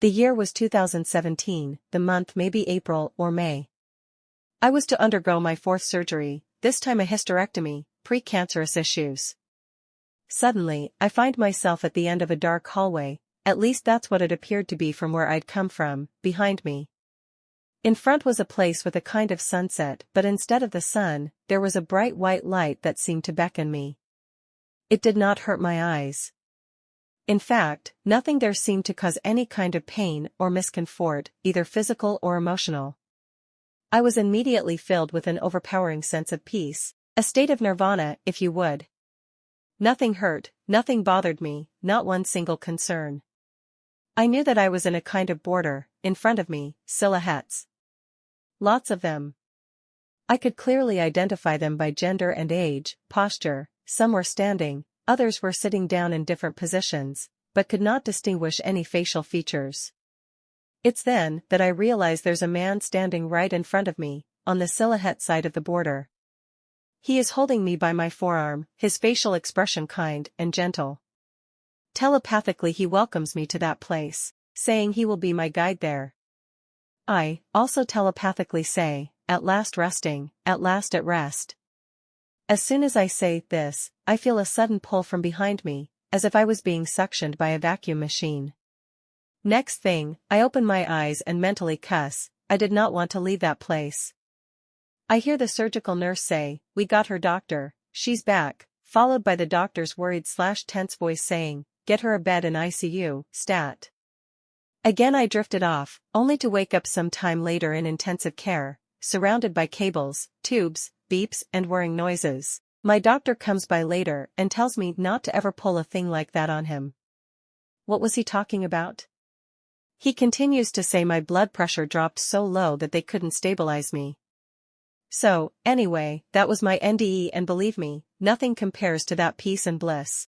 The year was 2017, the month maybe April or May. I was to undergo my fourth surgery, this time a hysterectomy, pre-cancerous issues. Suddenly, I find myself at the end of a dark hallway, at least that's what it appeared to be from where I'd come from, behind me. In front was a place with a kind of sunset, but instead of the sun, there was a bright white light that seemed to beckon me. It did not hurt my eyes. In fact, nothing there seemed to cause any kind of pain or discomfort, either physical or emotional. I was immediately filled with an overpowering sense of peace, a state of nirvana, if you would. Nothing hurt, nothing bothered me, not one single concern. I knew that I was in a kind of border, in front of me, silhouettes. Lots of them. I could clearly identify them by gender and age, posture, some were standing, others were sitting down in different positions, but could not distinguish any facial features. It's then that I realize there's a man standing right in front of me, on the silhouette side of the border. He is holding me by my forearm, his facial expression kind and gentle. Telepathically he welcomes me to that place, saying he will be my guide there. I also telepathically say, at last resting, at last at rest. As soon as I say this, I feel a sudden pull from behind me, as if I was being suctioned by a vacuum machine. Next thing, I open my eyes and mentally cuss, I did not want to leave that place. I hear the surgical nurse say, "We got her, doctor, she's back," followed by the doctor's worried/tense voice saying, "Get her a bed in ICU, stat." Again I drifted off, only to wake up some time later in intensive care, surrounded by cables, tubes, beeps and whirring noises. My doctor comes by later and tells me not to ever pull a thing like that on him. What was he talking about? He continues to say my blood pressure dropped so low that they couldn't stabilize me. So, anyway, that was my NDE, and believe me, nothing compares to that peace and bliss.